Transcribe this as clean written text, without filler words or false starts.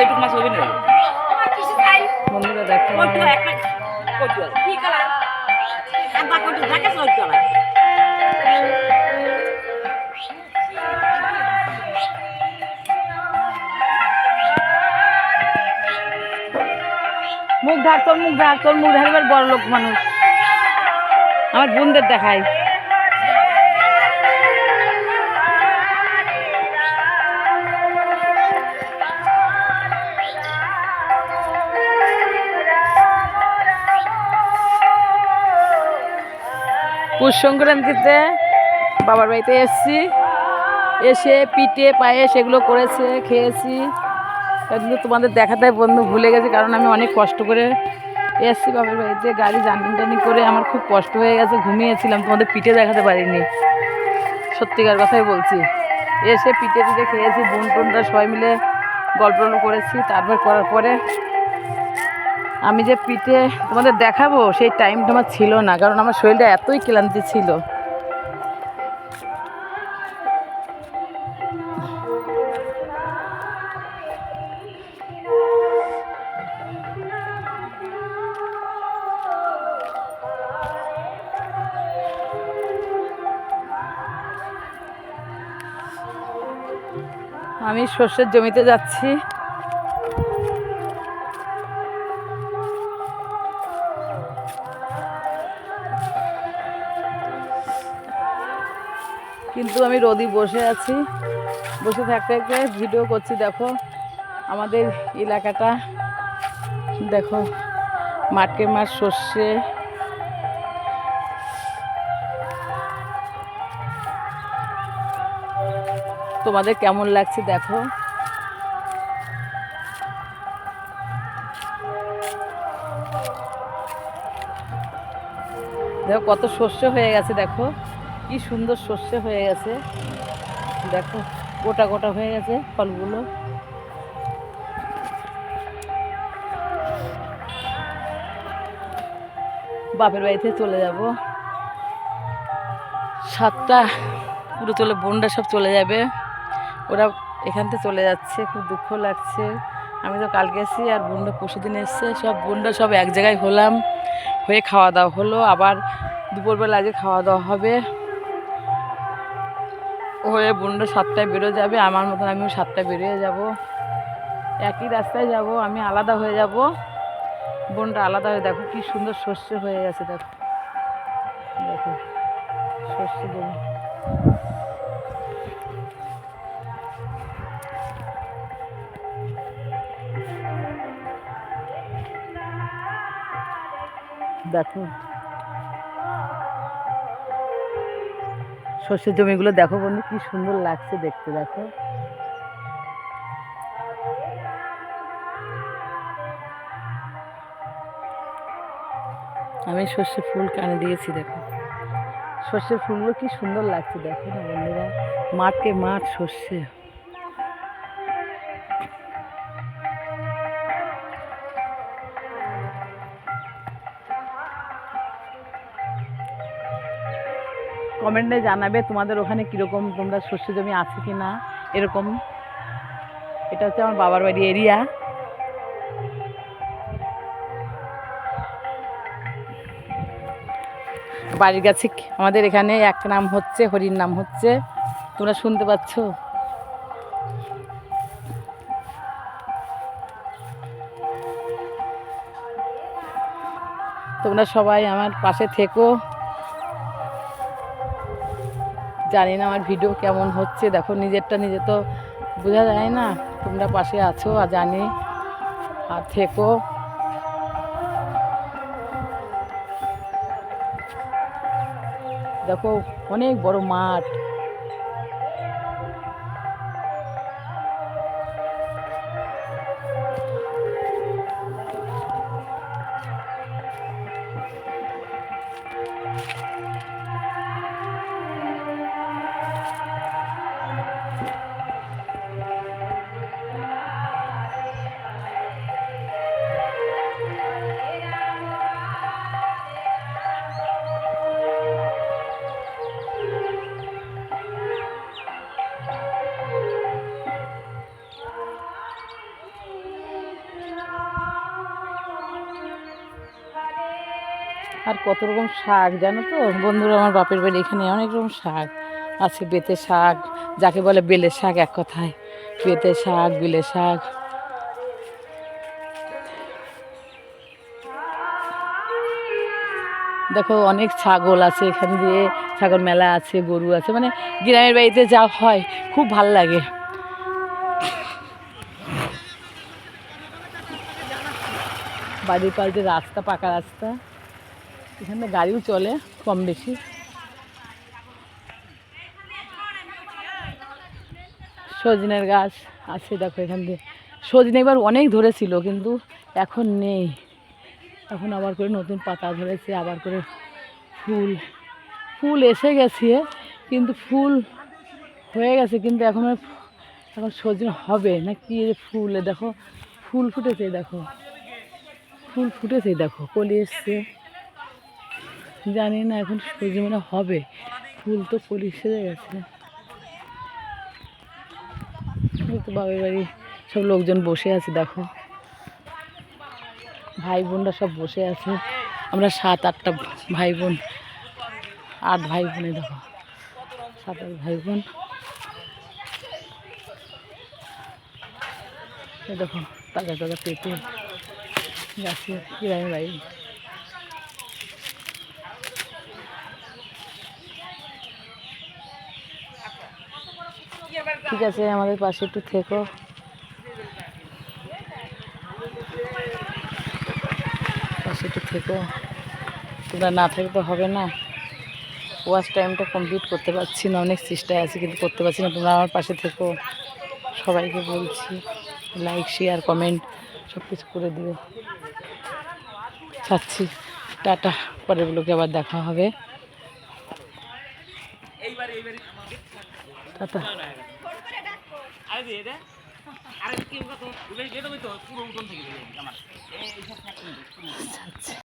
একটু মাছ হবে না বন্ধুরা দেখো মুখ ঢাক তোর মুখ ঢাক তোর মুখ ঢাকবার বড় লোক মানুষ আমার বোনদের দেখায় পৌষ সংক্রান্তিতে বাবার বাড়িতে এসেছি এসে পিঠে পায়েস এগুলো করেছে খেয়েছি কিন্তু তোমাদের দেখাতে বন্ধু ভুলে গেছি কারণ আমি অনেক কষ্ট করে এসেছি বাবার বাড়িতে গাড়ি জার্নি টানি করে আমার খুব কষ্ট হয়ে গেছে ঘুমিয়েছিলাম তোমাদের পিঠে দেখাতে পারিনি সত্যিকার কথাই বলছি এসে পিঠে পিঠে খেয়েছি বোন টোনরা সবাই মিলে গল্প করেছি তারপর করার পরে আমি যে পিঠে তোমাদের দেখাবো সেই টাইমটা আমার ছিল না কারণ আমার শরীরটা এতই ক্লান্তি ছিল আমি সর্ষের জমিতে যাচ্ছি কিন্তু আমি রোদি বসে আছি বসে থাকতে থাকতে ভিডিও করছি দেখো আমাদের এলাকাটা দেখো মাঠকে মাঠ সর্ষে তোমাদের কেমন লাগছে দেখো দেখো কত সর্ষে হয়ে গেছে দেখো কি সুন্দর সর্ষে হয়ে গেছে দেখো গোটা গোটা হয়ে গেছে ফলগুলো বাপের বাড়িতে চলে যাব 7টা পুরো চলে বোনরা সব চলে যাবে ওরা এখান থেকে চলে যাচ্ছে খুব দুঃখ লাগছে আমি তো কালকে এসেছি আর বোনরা পরশুদিন এসছে সব বোনরা সব এক জায়গায় হলাম হয়ে খাওয়া দাওয়া হলো আবার দুপুরবেলা আজকে খাওয়া দাওয়া হবে হয়ে বোনরা 7টায় বেরো যাবে আমার মতন আমিও 7টায় বেরিয়ে যাব একই রাস্তায় যাব আমি আলাদা হয়ে যাব বোনটা আলাদা হয়ে দেখো কি সুন্দর সর্ষে হয়ে গেছে দেখো দেখো সর্ষে জমি দেখো সর্ষের জমিগুলো দেখো বন্ধু কি সুন্দর লাগছে দেখতে দেখো আমি সর্ষে ফুল কানে দিয়েছি দেখো সর্ষের ফুলগুলো কি সুন্দর লাগছে দেখো না বন্ধুরা মাঠকে মাঠ সর্ষে কমেন্টে জানাবে তোমাদের ওখানে কীরকম তোমরা সর্ষে জমি আছে কি না এরকম এটা হচ্ছে আমার বাবার বাড়ি এরিয়া বাড়ির কাছে আমাদের এখানে এক নাম হচ্ছে হরির নাম হচ্ছে তোমরা শুনতে পাচ্ছ তোমরা সবাই আমার পাশে থেকো জানি না আমার ভিডিও কেমন হচ্ছে দেখো নিজেরটা নিজে তো বোঝা যায় না তোমরা পাশে আছো আর জানি আর থেকো দেখো অনেক বড় মাঠ আর কত রকম শাক জানো তো বন্ধুরা, আমার বাপের বাড়ি এখানে অনেক রকম শাক আছে। বেতে শাক, যাকে বলে বেলে শাক এক কথায়, বেতে শাক, বেলে শাক। দেখো অনেক ছাগল আছে এখান দিয়ে, ছাগল মেলা আছে, গরু আছে, মানে গ্রামের বাড়িতে যা হয় খুব ভাল লাগে। বাড়ির পাশে রাস্তা, পাকা রাস্তা, এখানে গাড়িও চলে কম বেশি। সজনের গাছ আছে দেখো এখান দিয়ে, সজনে এবার অনেক ধরেছিল কিন্তু এখন নেই, এখন আবার করে নতুন পাতা ধরেছে, আবার করে ফুল ফুল এসে গেছে, কিন্তু ফুল হয়ে গেছে, কিন্তু এখন সজনে হবে না কি, ফুল দেখো ফুল ফুটেছে, দেখো ফুল ফুটেছে, দেখো কলি এসছে, জানি না এখন সজনে মানে হবে, ফুল তো কলি সেরে গেছে। তো বাবার বাড়ি সব লোকজন বসে আছে, দেখো ভাই বোনরা সব বসে আছে, আমরা 7-8টা ভাই বোন, 8 ভাই বোনে, দেখো 7-8 ভাই বোন। দেখো তাজা তাজা পেঁপে গাছে, গ্রামের বাড়ি। ঠিক আছে, আমাদের পাশে একটু থেকো, পাশে একটু থেকো, তোমরা না থাকলে তো হবে না। ওয়াচ টাইমটা কমপ্লিট করতে পারছি না, অনেক চেষ্টায় আছি কিন্তু করতে পারছি না। তোমরা আমার পাশে থেকো, সবাইকে বলছি লাইক, শেয়ার, কমেন্ট সব কিছু করে দিও। চাচ্ছি টাটা, পরের ব্লগে আবার দেখা হবে, টাটা।